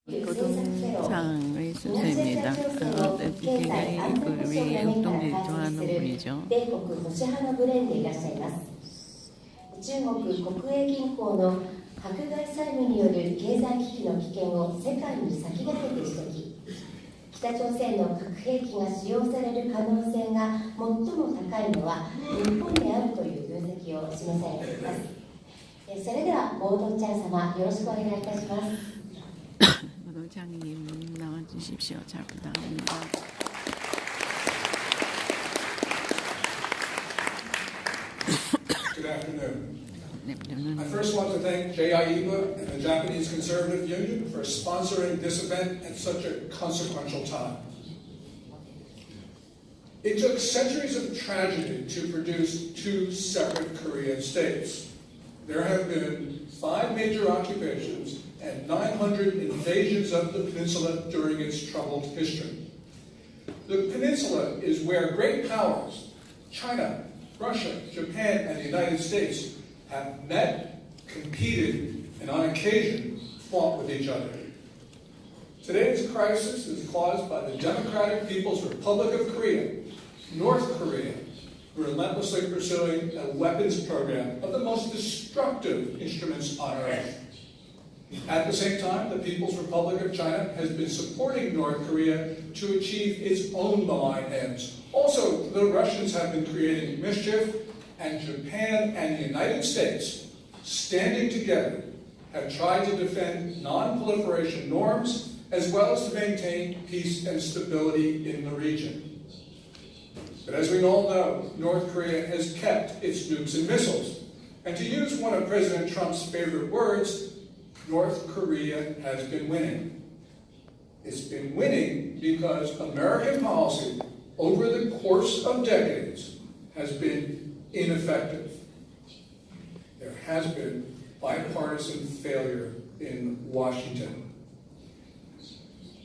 노동상의 순서입니다. 굉장히 우리 운동들이 좋아하는 분이죠. 米国保守派のブレーンでいらっしゃいます。中国国営銀行の迫害債務による経済危機の危険を世界に先駆けて指摘。北朝鮮の核兵器が使用される可能性が最も高いのは日本であるという分析を示されています。それではボードちゃん様、よろしくお願いいたします。 노동장님 나와주십시오. 잘 부탁합니다. Good afternoon. I first want to thank J-Cpac and the Japanese Conservative Union for sponsoring this event at such a consequential time. It took centuries of tragedy to produce two separate Korean states. There have been 5 major occupations and 900 invasions of the peninsula during its troubled history. The peninsula is where great powers, China, Russia, Japan, and the United States, have met, competed, and on occasion fought with each other. Today's crisis is caused by the Democratic People's Republic of Korea, North Korea, relentlessly pursuing a weapons program of the most destructive instruments on earth. At the same time, the People's Republic of China has been supporting North Korea to achieve its own malign ends. Also, the Russians have been creating mischief, and Japan and the United States, standing together, have tried to defend non-proliferation norms as well as to maintain peace and stability in the region. But as we all know, North Korea has kept its nukes and missiles. And to use one of President Trump's favorite words, North Korea has been winning. It's been winning because American policy over the course of decades has been ineffective. There has been bipartisan failure in Washington.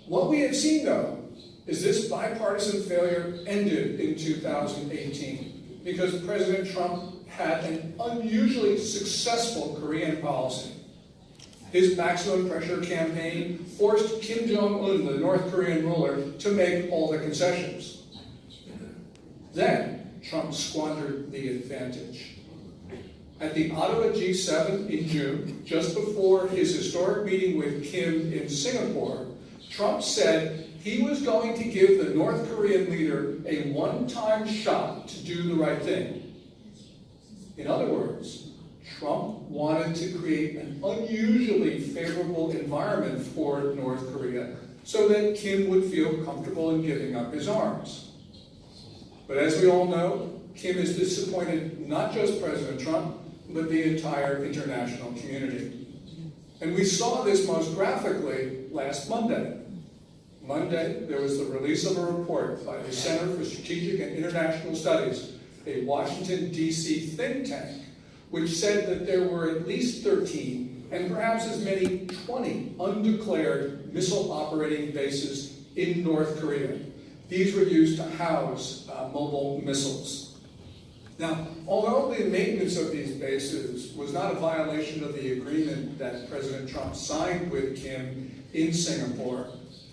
What we have seen, though, is this bipartisan failure ended in 2018 because President Trump had an unusually successful Korean policy. His maximum pressure campaign forced Kim Jong-un, the North Korean ruler, to make all the concessions. Then, Trump squandered the advantage. At the Ottawa G7 in June, just before his historic meeting with Kim in Singapore, Trump said he was going to give the North Korean leader a one-time shot to do the right thing. In other words, Trump wanted to create an unusually favorable environment for North Korea so that Kim would feel comfortable in giving up his arms. But as we all know, Kim has disappointed not just President Trump, but the entire international community. And we saw this most graphically last Monday. Monday, there was the release of a report by the Center for Strategic and International Studies, a Washington, D.C. think tank, which said that there were at least 13 and perhaps as many 20 undeclared missile operating bases in North Korea. These were used to house mobile missiles. Now, although the maintenance of these bases was not a violation of the agreement that President Trump signed with Kim in Singapore,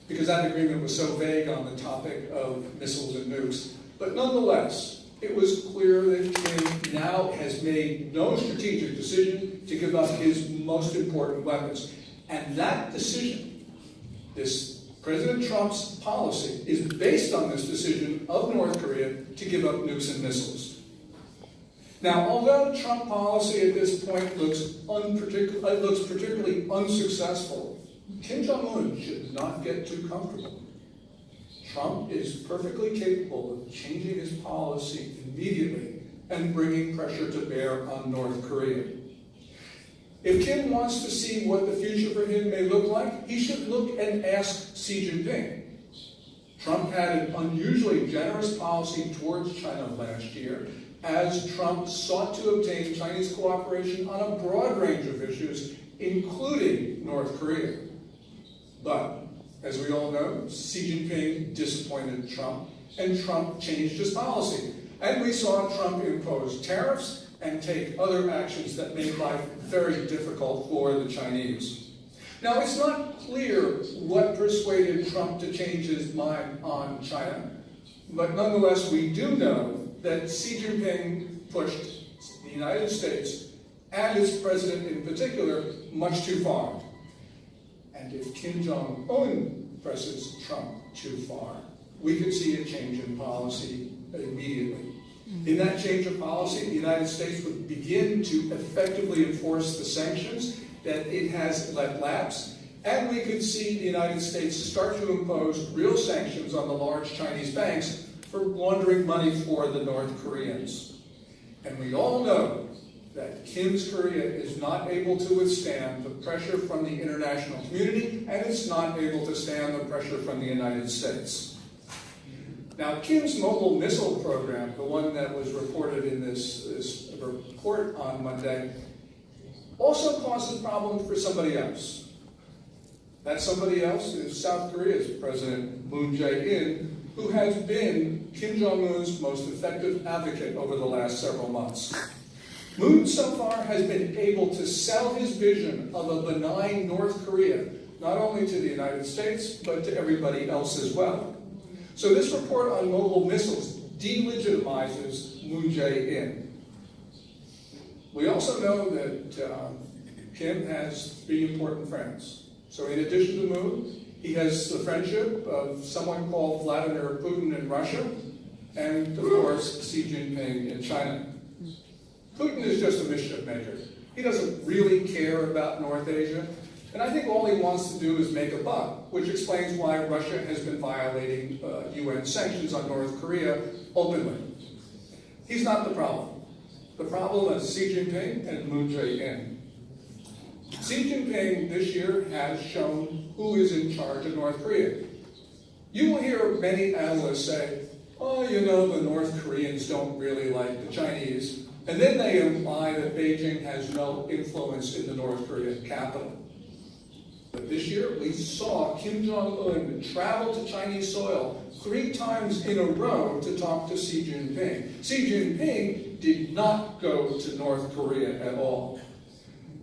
because that agreement was so vague on the topic of missiles and nukes, but nonetheless, it was clear that Kim now has made no strategic decision to give up his most important weapons. And that decision, this President Trump's policy, is based on this decision of North Korea to give up nukes and missiles. Now, although Trump policy at this point looks particularly unsuccessful, Kim Jong-un should not get too comfortable. Trump is perfectly capable of changing his policy immediately and bringing pressure to bear on North Korea. If Kim wants to see what the future for him may look like, he should look and ask Xi Jinping. Trump had an unusually generous policy towards China last year, as Trump sought to obtain Chinese cooperation on a broad range of issues, including North Korea. But as we all know, Xi Jinping disappointed Trump, and Trump changed his policy. And we saw Trump impose tariffs and take other actions that made life very difficult for the Chinese. Now, it's not clear persuaded Trump to change his mind on China, but nonetheless, we do know that Xi Jinping pushed the United States and its president in particular much too far. And if Kim Jong-un presses Trump too far, we could see a change in policy immediately. In that change of policy, the United States would begin to effectively enforce the sanctions that it has let lapse, and we could see the United States start to impose real sanctions on the large Chinese banks for laundering money for the North Koreans. And we all know that Kim's Korea is not able to withstand the pressure from the international community, and it's not able to stand the pressure from the United States. Now, Kim's mobile missile program, the one that was reported in this report on Monday, also causes problems for somebody else. That somebody else is South Korea's President Moon Jae-in, who has been Kim Jong-un's most effective advocate over the last several months. Moon so far has been able to sell his vision of a benign North Korea, not only to the United States, but to everybody else as well. So this report on mobile missiles delegitimizes Moon Jae-in. We also know that Kim has 3 important friends. So in addition to Moon, he has the friendship of someone called Vladimir Putin in Russia, and of course Xi Jinping in China. Putin is just a mischief maker. He doesn't really care about North Asia, and I think all he wants to do is make a buck, which explains why Russia has been violating UN sanctions on North Korea openly. He's not the problem. The problem is Xi Jinping and Moon Jae-in. Xi Jinping this year has shown who is in charge of North Korea. You will hear many analysts say, oh, you know, the North Koreans don't really like the Chinese, and then they imply that Beijing has no influence in the North Korean capital. But this year, we saw Kim Jong-un travel to Chinese soil 3 times in a row to talk to Xi Jinping. Xi Jinping did not go to North Korea at all.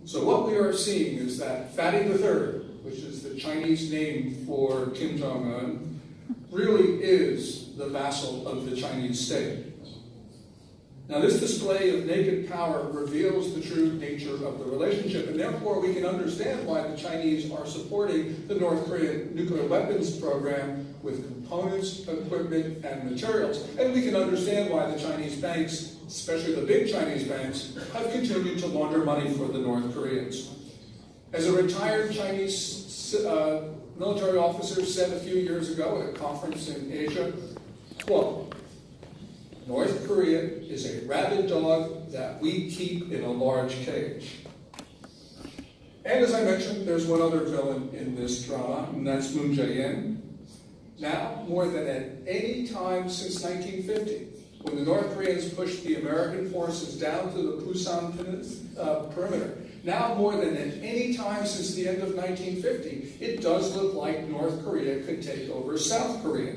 So what we are seeing is that Fatty III, which is the Chinese name for Kim Jong-un, really is the vassal of the Chinese state. Now, this display of naked power reveals the true nature of the relationship, and therefore we can understand why the Chinese are supporting the North Korean nuclear weapons program with components, equipment, and materials. And we can understand why the Chinese banks, especially the big Chinese banks, have continued to launder money for the North Koreans. As a retired Chinese military officer said a few years ago at a conference in Asia, quote, North Korea is a rabid dog that we keep in a large cage. And as I mentioned, there's one other villain in this drama, and that's Moon Jae-in. Now, more than at any time since 1950, when the North Koreans pushed the American forces down to the Pusan perimeter, now more than at any time since the end of 1950, it does look like North Korea could take over South Korea.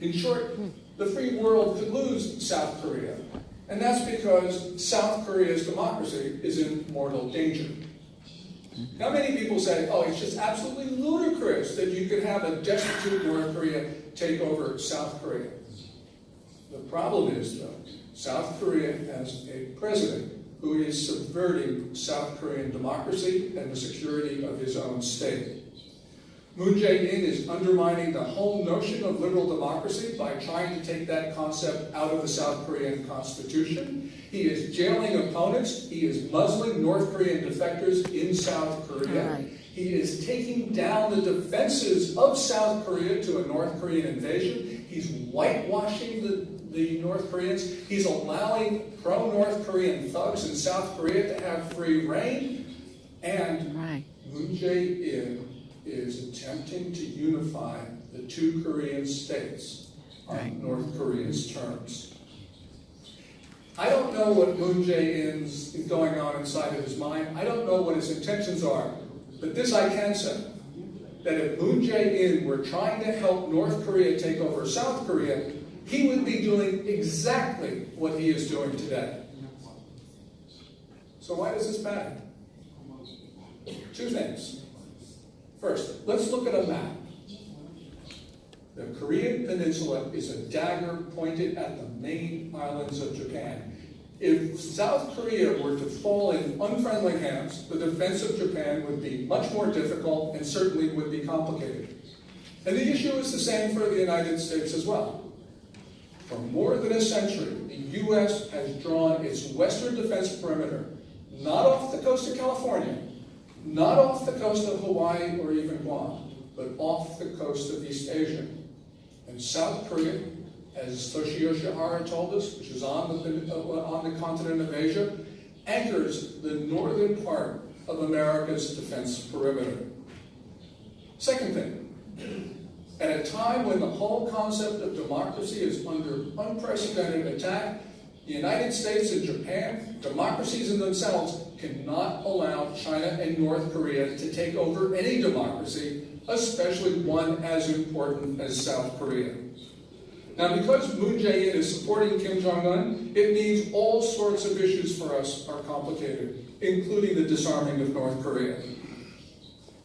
In short, the free world could lose South Korea, and that's because South Korea's democracy is in mortal danger. Now, many people say, oh, it's just absolutely ludicrous that you could have a destitute North Korea take over South Korea. The problem is, though, South Korea has a president who is subverting South Korean democracy and the security of his own state. Moon Jae-in is undermining the whole notion of liberal democracy by trying to take that concept out of the South Korean constitution. He is jailing opponents. He is muzzling North Korean defectors in South Korea. Right. He is taking down the defenses of South Korea to a North Korean invasion. He's whitewashing the North Koreans. He's allowing pro-North Korean thugs in South Korea to have free reign. And Moon Jae-in is attempting to unify the 2 Korean states on North Korea's terms. I don't know what Moon Jae-in's going on inside of his mind. I don't know what his intentions are. But this I can say, that if Moon Jae-in were trying to help North Korea take over South Korea, he would be doing exactly what he is doing today. So why does this matter? 2 things. First, let's look at a map. The Korean Peninsula is a dagger pointed at the main islands of Japan. If South Korea were to fall in unfriendly hands, the defense of Japan would be much more difficult and certainly would be complicated. And the issue is the same for the United States as well. For more than a century, the U.S. has drawn its western defense perimeter, not off the coast of California, not off the coast of Hawaii or even Guam, but off the coast of East Asia. And South Korea, as Toshiyoshi Hara told us, which is on the continent of Asia, anchors the northern part of America's defense perimeter. Second thing, at a time when the whole concept of democracy is under unprecedented attack, the United States and Japan, democracies in themselves, cannot allow China and North Korea to take over any democracy, especially one as important as South Korea. Now, because Moon Jae-in is supporting Kim Jong-un, it means all sorts of issues for us are complicated, including the disarming of North Korea.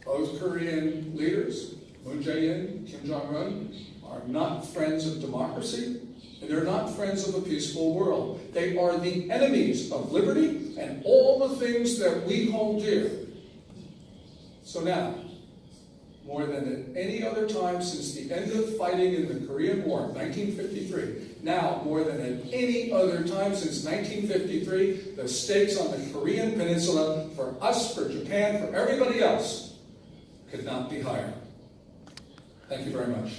Both Korean leaders, Moon Jae-in, Kim Jong-un, are not friends of democracy, and they're not friends of a peaceful world. They are the enemies of liberty and all the things that we hold dear. So now, more than at any other time since the end of fighting in the Korean War, 1953, now more than at any other time since 1953, the stakes on the Korean Peninsula, for us, for Japan, for everybody else, could not be higher. Thank you very much.